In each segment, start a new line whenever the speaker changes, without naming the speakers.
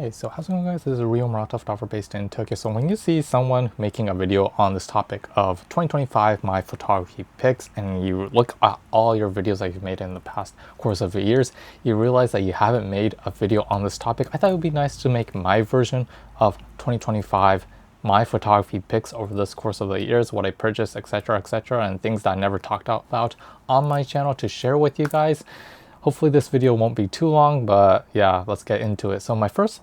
Okay, so how's it going, guys? This is Rio Murata photographer based in Tokyo. So when you see someone making a video on this topic of 2025 my photography picks, and you look at all your videos that you've made in the past course of years, you realize that you haven't made a video on this topic. I thought it would be nice to make my version of 2025 my photography picks over this course of the years, what I purchased, etc., and things that I never talked about on my channel to share with you guys. Hopefully this video won't be too long, but yeah, let's get into it. So my first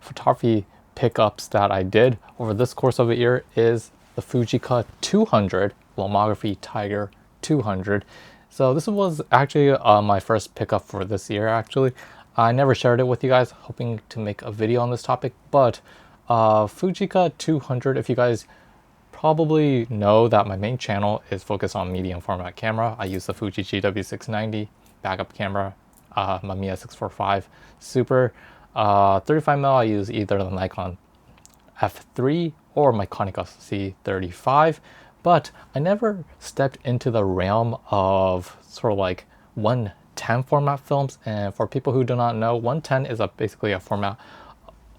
photography pickups that I did over this course of a year is the Fujika 200 Lomography Tiger 200. So this was actually my first pickup for this year. Actually, I never shared it with you guys, hoping to make a video on this topic, but Fujika 200, if you guys probably know that my main channel is focused on medium format camera. I use the Fuji GW690 backup camera, Mamiya 645 Super. 35mm I use either the Nikon F3 or my Konica C35, but I never stepped into the realm of sort of like 110 format films. And for people who do not know, 110 is basically a format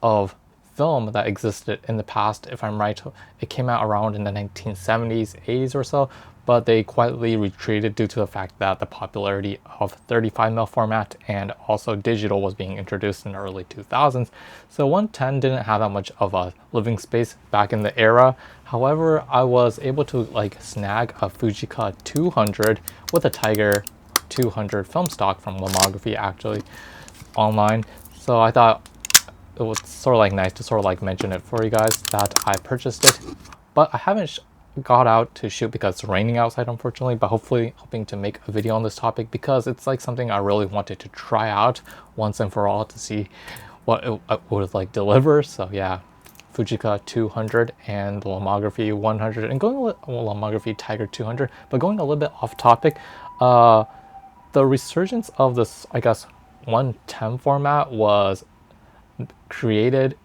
of film that existed in the past. If I'm right, it came out around in the 1970s, 80s or so, but they quietly retreated due to the fact that the popularity of 35mm format and also digital was being introduced in the early 2000s. So 110 didn't have that much of a living space back in the era. However, I was able to snag a Fujika 200 with a Tiger 200 film stock from Lomography actually online. So I thought it was sort of nice to mention it for you guys that I purchased it, but I haven't got out to shoot because it's raining outside, unfortunately. But hopefully hoping to make a video on this topic because it's something I really wanted to try out once and for all to see what it would deliver. So yeah, Fujika 200 and Lomography 100, and Lomography Tiger 200. But going a little bit off topic, the resurgence of this, I guess, 110 format was created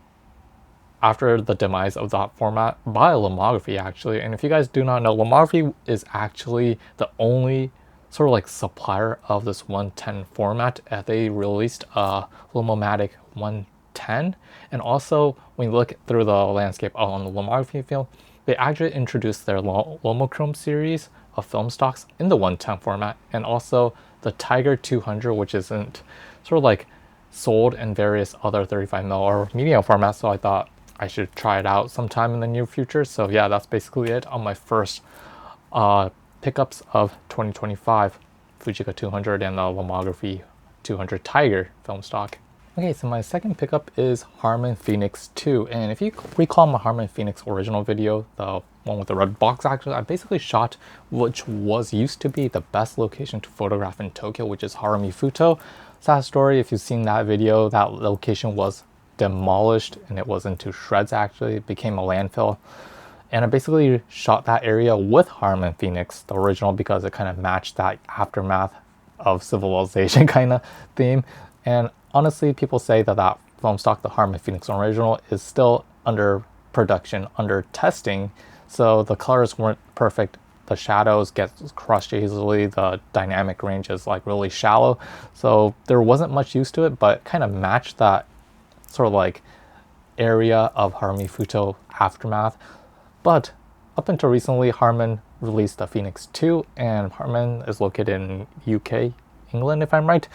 after the demise of that format by Lomography actually. And if you guys do not know, Lomography is actually the only sort of supplier of this 110 format. They released a Lomomatic 110, and also when you look through the landscape on the Lomography film, they actually introduced their Lomochrome series of film stocks in the 110 format, and also the Tiger 200, which isn't sort of sold in various other 35mm or medium formats. So I thought I should try it out sometime in the near future. So yeah, that's basically it on my first pickups of 2025, Fujika 200 and the Lomography 200 Tiger film stock. Okay, so my second pickup is Harmon Phoenix II. And if you recall my Harmon Phoenix original video, the one with the red box, actually, I basically shot which was used to be the best location to photograph in Tokyo, which is Harumi-Futo. Sad story, if you've seen that video, that location was demolished and it was into shreds actually. It became a landfill. And I basically shot that area with Harman Pheonix, the original, because it kind of matched that aftermath of civilization kind of theme. And honestly, people say that that film stock, the Harman Pheonix original, is still under production, under testing. So the colors weren't perfect. The shadows get crushed easily. The dynamic range is really shallow. So there wasn't much use to it, but kind of matched that sort of area of Harumi-Futo aftermath. But up until recently, Harman released the Phoenix II, and Harman is located in UK, England, if I'm right,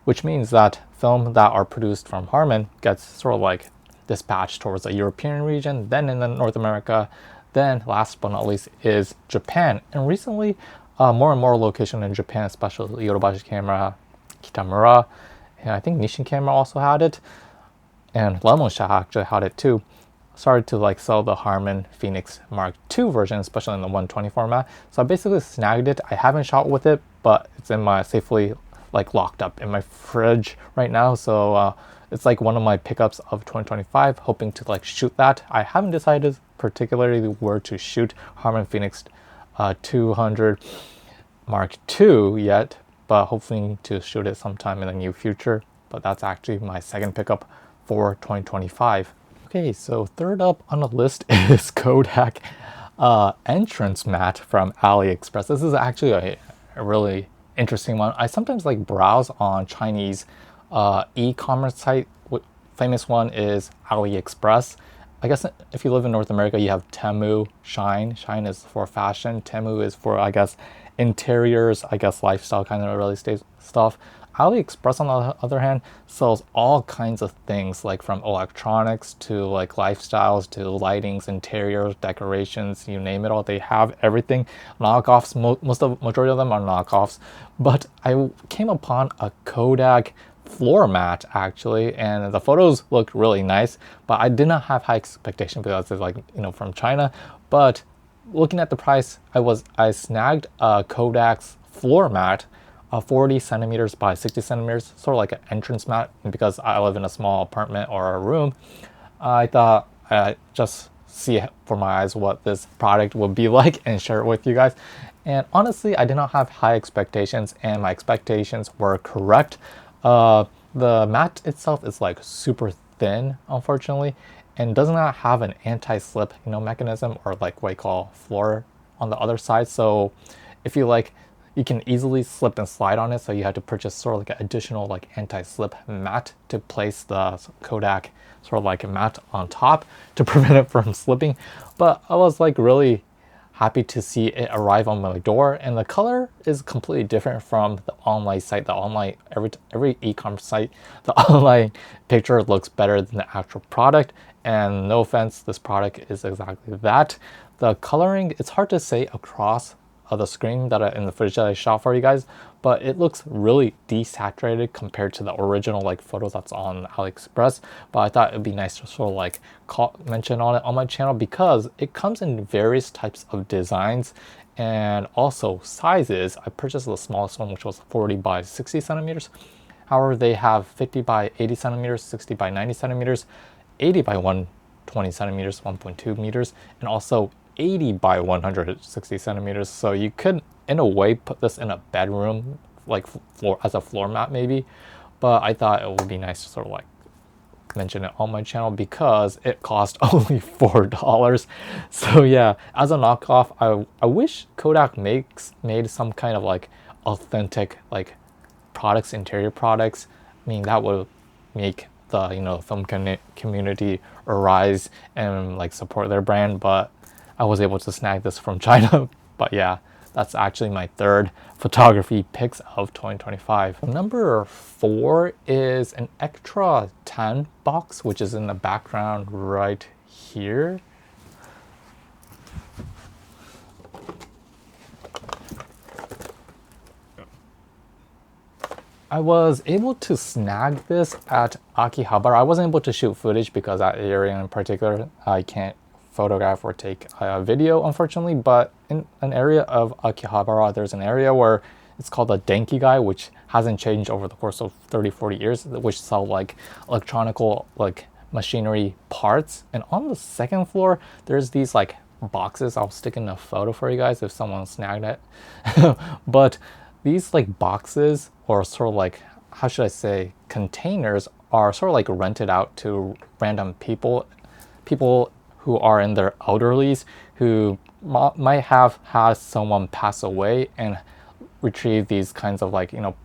which means that film that are produced from Harman gets sort of dispatched towards the European region, then in the North America, then last but not least is Japan. And recently, more and more location in Japan, especially Yodobashi Camera, Kitamura, and I think Nissin Camera also had it, and Lemon Sha actually had it too, started to sell the Harman Phoenix Mark II version, especially in the 120 format. So I basically snagged it. I haven't shot with it, but it's in my safely locked up in my fridge right now. So it's one of my pickups of 2025, hoping to shoot that. I haven't decided particularly where to shoot Harman Phoenix 200 Mark II yet, but hoping to shoot it sometime in the near future. But that's actually my second pickup for 2025. Okay, so third up on the list is Kodak Entrance Mat from AliExpress. This is actually a really interesting one. I sometimes browse on Chinese e-commerce site famous one is AliExpress. I guess if you live in North America, you have Temu, Shine. Shine is for fashion. Temu is for, I guess, interiors, I guess, lifestyle kind of real estate stuff. AliExpress, on the other hand, sells all kinds of things, like from electronics to like lifestyles to lightings, interiors, decorations, you name it all. They have everything. Knockoffs, majority of them are knockoffs. But I came upon a Kodak floor mat actually, and the photos look really nice, but I did not have high expectations because it's like, you know, from China. But looking at the price, I snagged a Kodak's floor mat, 40 centimeters by 60 centimeters, sort of like an entrance mat. And because I live in a small apartment or a room, I thought I'd just see for my eyes what this product would be like and share it with you guys. And honestly, I did not have high expectations, and my expectations were correct. The mat itself is like super thin, unfortunately, and does not have an anti-slip, you know, mechanism, or like what you call floor on the other side. So if you like, you can easily slip and slide on it. So you had to purchase sort of like an additional like anti-slip mat to place the Kodak sort of like a mat on top to prevent it from slipping. But I was like really happy to see it arrive on my door, and the color is completely different from the online site. The online, every e-commerce site, the online picture looks better than the actual product. And no offense, this product is exactly that. The coloring, it's hard to say across the screen that in the footage that I shot for you guys, but it looks really desaturated compared to the original like photos that's on AliExpress. But I thought it'd be nice to sort of like mention on it on my channel, because it comes in various types of designs and also sizes. I purchased the smallest one, which was 40 by 60 centimeters. However, they have 50 by 80 centimeters, 60 by 90 centimeters, 80 by 120 centimeters, 1.2 meters, and also 80 by 160 centimeters. So you could, in a way, put this in a bedroom, like as a floor mat maybe. But I thought it would be nice to sort of like mention it on my channel because it cost only $4. So yeah, as a knockoff, I wish Kodak made some kind of like authentic like products, interior products. I mean, that would make the, you know, film community arise and like support their brand. But I was able to snag this from China. But yeah, that's actually my third photography picks of 2025. Number 4 is an Ektar 10 box, which is in the background right here. I was able to snag this at Akihabara. I wasn't able to shoot footage because that area in particular, I can't photograph or take a video, unfortunately. But in an area of Akihabara, there's an area where it's called the Denki-gai, which hasn't changed over the course of 30-40 years, which sell like electronical like machinery parts. And on the second floor, there's these like boxes. I'll stick in a photo for you guys if someone snagged it. But these like boxes, or sort of like, how should I say, containers, are sort of like rented out to random people who are in their elderlies, who might have had someone pass away and retrieve these kinds of like, you know,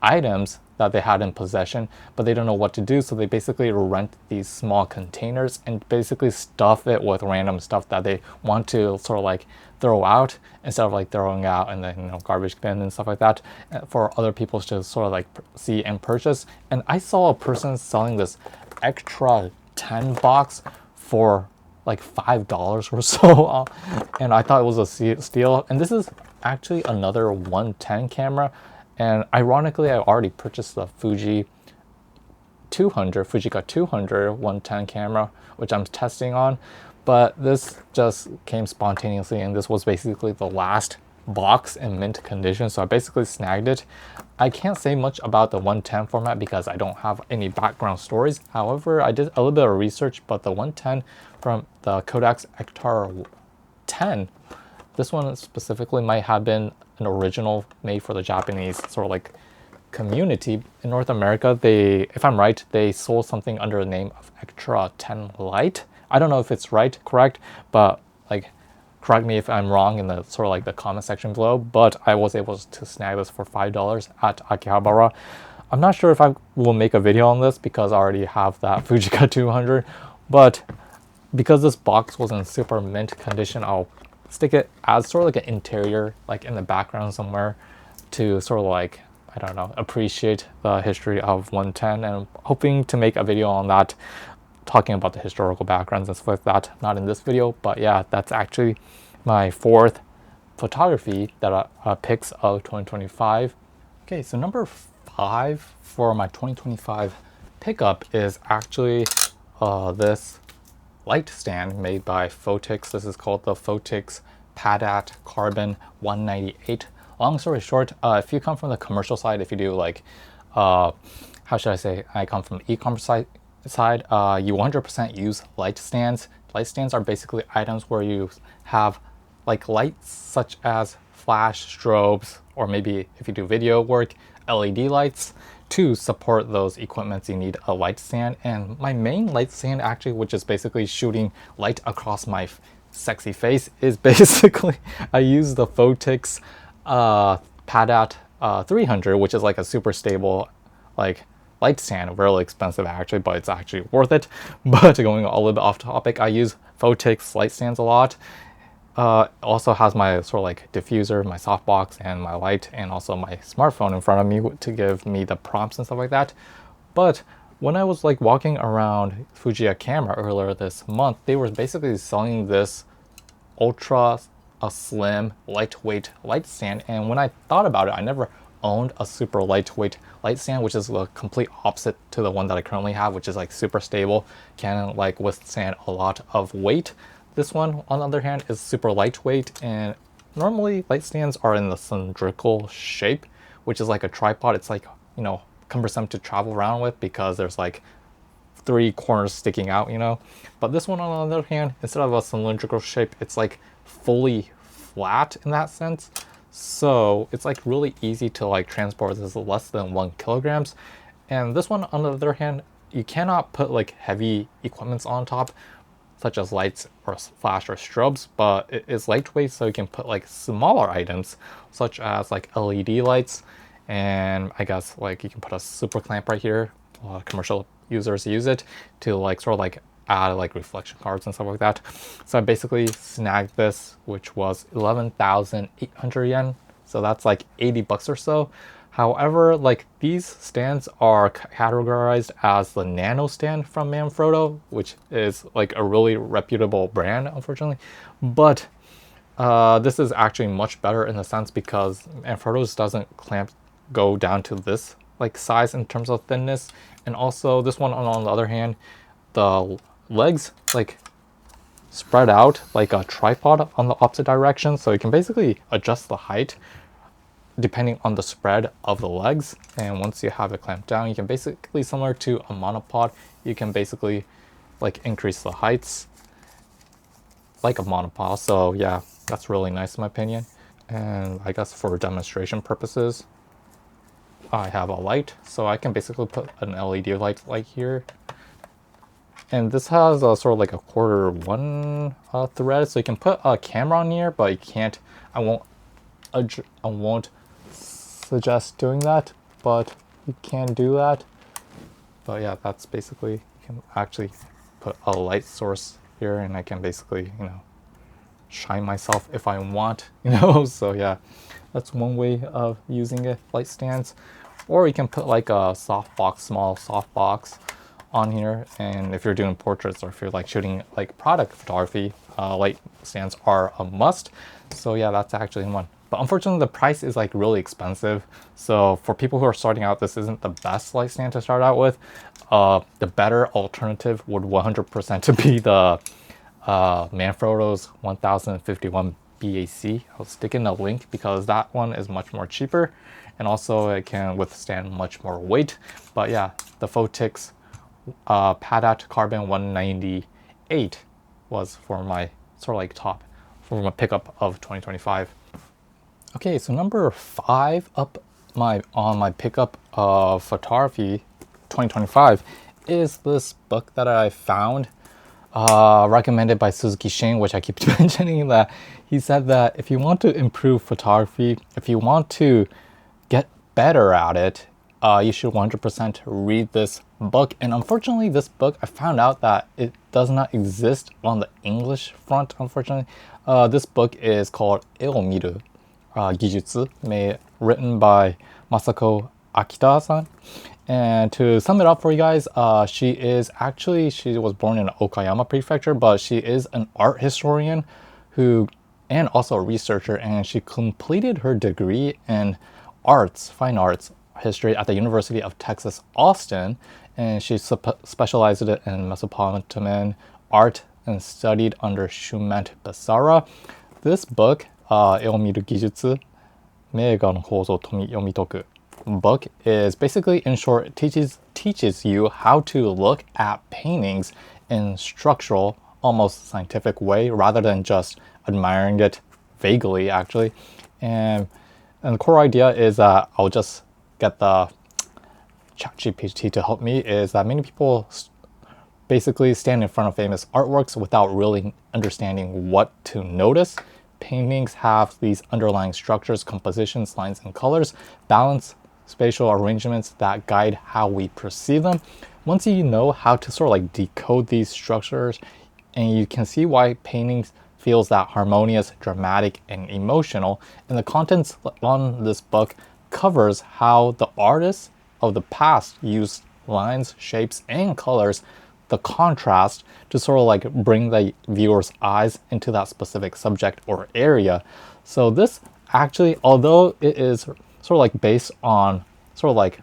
items that they had in possession, but they don't know what to do. So they basically rent these small containers and basically stuff it with random stuff that they want to sort of like throw out, instead of like throwing out in the, you know, garbage bin and stuff like that, for other people to sort of like see and purchase. And I saw a person selling this Ektar 10 box for like $5 or so, and I thought it was a steal. And this is actually another 110 camera, and ironically, I already purchased the Fujika 200 110 camera, which I'm testing on. But this just came spontaneously, and this was basically the last box in mint condition, so I basically snagged it. I can't say much about the 110 format because I don't have any background stories. However, I did a little bit of research, but the 110 from the Kodak Ektar 10, this one specifically might have been an original made for the Japanese sort of like community. In North America, they, if I'm right, they sold something under the name of Ektar 10 Lite. I don't know if it's correct, but like, correct me if I'm wrong in the sort of like the comment section below. But I was able to snag this for $5 at Akihabara. I'm not sure if I will make a video on this because I already have that Fujika 200, but because this box was in super mint condition, I'll stick it as sort of like an interior, like in the background somewhere, to sort of like, I don't know, appreciate the history of 110, and I'm hoping to make a video on that, talking about the historical backgrounds and stuff like that. Not in this video, but yeah, that's actually my 4th photography that pics of 2025. Okay, so number 5 for my 2025 pickup is actually this light stand made by Fotix. This is called the Fotix Padat Carbon 198. Long story short, if you come from the commercial side, if you do like, how should I say, I come from the e-commerce side, you 100% use light stands. Light stands are basically items where you have like lights such as flash, strobes, or maybe if you do video work, LED lights. To support those equipments, you need a light stand. And my main light stand actually, which is basically shooting light across my sexy face, is basically I use the Fotix Padat 300, which is like a super stable like light stand, really expensive actually, but it's actually worth it. But going a little bit off topic, I use Fotix light stands a lot. Also has my sort of like diffuser, my softbox, and my light, and also my smartphone in front of me to give me the prompts and stuff like that. But when I was like walking around Fujika camera earlier this month, they were basically selling this ultra slim lightweight light stand, and when I thought about it, I never owned a super lightweight light stand, which is the complete opposite to the one that I currently have, which is like super stable, can like withstand a lot of weight. This one, on the other hand, is super lightweight, and normally light stands are in the cylindrical shape, which is like a tripod. It's like, you know, cumbersome to travel around with because there's like 3 corners sticking out, you know. But this one, on the other hand, instead of a cylindrical shape, it's like fully flat in that sense. So it's like really easy to like transport. This is less than 1 kilograms. And this one, on the other hand, you cannot put like heavy equipments on top, such as lights or flash or strobes, but it is lightweight, so you can put like smaller items such as like LED lights, and I guess like you can put a super clamp right here. Commercial users use it to like sort of like add like reflection cards and stuff like that. So I basically snagged this, which was 11,800 yen, so that's like 80 bucks or so. However, like these stands are categorized as the nano stand from Manfrotto, which is like a really reputable brand, unfortunately. But this is actually much better in the sense because Manfrotto's doesn't go down to this like size in terms of thinness. And also this one, on the other hand, the legs like spread out like a tripod on the opposite direction, so you can basically adjust the height depending on the spread of the legs. And once you have it clamped down, you can basically, similar to a monopod, you can basically like increase the heights like a monopod. So yeah, that's really nice in my opinion. And I guess for demonstration purposes, I have a light, so I can basically put an LED light like here. And this has a sort of like a 1/4 thread, so you can put a camera on here, but you can't. I won't suggest doing that, but you can do that. But yeah, that's basically, you can actually put a light source here, and I can basically, you know, shine myself if I want, you know. So yeah, that's one way of using it, light stands. Or you can put like a softbox, small softbox on here, and if you're doing portraits or if you're like shooting like product photography, light stands are a must. So yeah, that's actually one. But unfortunately, the price is like really expensive. So for people who are starting out, this isn't the best light stand to start out with. The better alternative would 100% be the Manfrotto's 1051 BAC. I'll stick in a link because that one is much more cheaper, and also it can withstand much more weight. But yeah, the Fotix Padat Carbon 198 was for my sort of like top for my pickup of 2025. Okay, so number 5 up on my pickup of photography 2025 is this book that I found, recommended by Suzuki Shin, which I keep mentioning. That he said that if you want to improve photography, if you want to get better at it, you should 100% read this book. And unfortunately, this book, I found out that it does not exist on the English front, unfortunately. This book is called Eomiru Gijutsu, written by Masako Akita-san. And to sum it up for you guys, she was born in Okayama Prefecture, but she is an art historian and also a researcher, and she completed her degree in fine arts history at the University of Texas, Austin, and she specialized in Mesopotamian art and studied under Shument Basara. This book, Eomiru Gijutsu, Meiga no Kouzo Tomi Yomitoku book, is basically, in short, teaches you how to look at paintings in structural, almost scientific way, rather than just admiring it vaguely, actually. And the core idea is that I'll just get the ChatGPT to help me, is that many people basically stand in front of famous artworks without really understanding what to notice. Paintings have these underlying structures, compositions, lines, and colors, balance, spatial arrangements that guide how we perceive them. Once you know how to sort of like decode these structures, and you can see why paintings feels that harmonious, dramatic, and emotional. And the contents on this book covers how the artists of the past used lines, shapes, and colors, the contrast, to sort of like bring the viewer's eyes into that specific subject or area. So this actually, although it is sort of like based on sort of like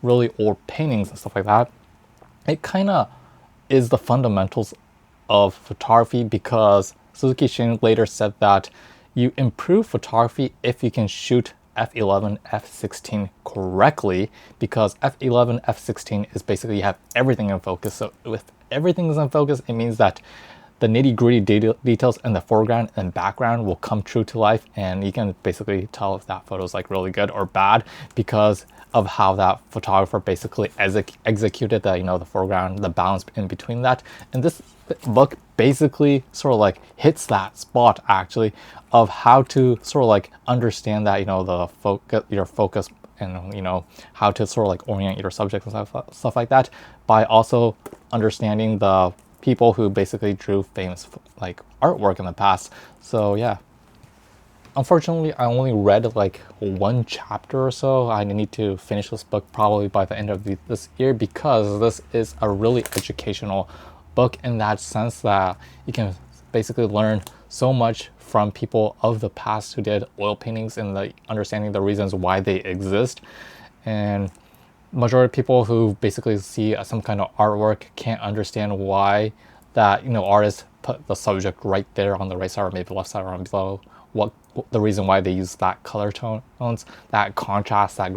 really old paintings and stuff like that, it kind of is the fundamentals of photography, because Suzuki Shin later said that you improve photography if you can shoot f11, f16 correctly, because f11, f16 is basically you have everything in focus. So with everything is in focus, it means that the nitty-gritty details in the foreground and background will come true to life, and you can basically tell if that photo is like really good or bad because of how that photographer basically executed the, the foreground, the balance in between that. And this book basically sort of like hits that spot, actually, of how to sort of like understand that, your focus, and how to sort of like orient your subject and stuff like that, by also understanding the people who basically drew famous like artwork in the past. So yeah, unfortunately, I only read like one chapter or so. I need to finish this book probably by the end of this year, because this is a really educational book in that sense that you can basically learn so much from people of the past who did oil paintings, and understanding the reasons why they exist. And majority of people who basically see some kind of artwork can't understand why that artists put the subject right there on the right side, or maybe left side or below, what the reason why they use that color tones, that contrast, that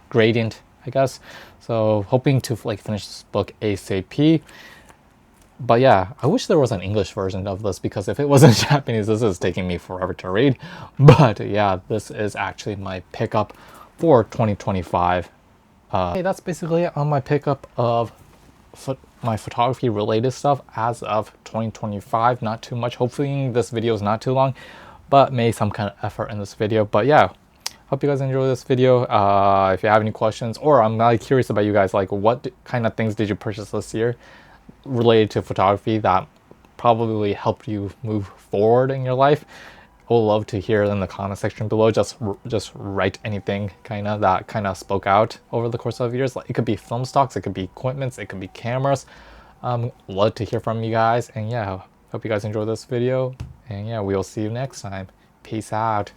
gradient, I guess. So hoping to like finish this book ASAP. But yeah, I wish there was an English version of this, because if it was in Japanese, this is taking me forever to read. But yeah, this is actually my pickup for 2025. Hey, that's basically it on my pickup of my photography related stuff as of 2025. Not too much. Hopefully this video is not too long, but made some kind of effort in this video. But yeah, hope you guys enjoy this video. If you have any questions, or I'm really curious about you guys, like what kind of things did you purchase this year related to photography that probably helped you move forward in your life? I would love to hear in the comment section below. Just write anything that spoke out over the course of years. Like, it could be film stocks, it could be equipments, it could be cameras. Love to hear from you guys. And yeah, hope you guys enjoyed this video. And yeah, we'll see you next time. Peace out.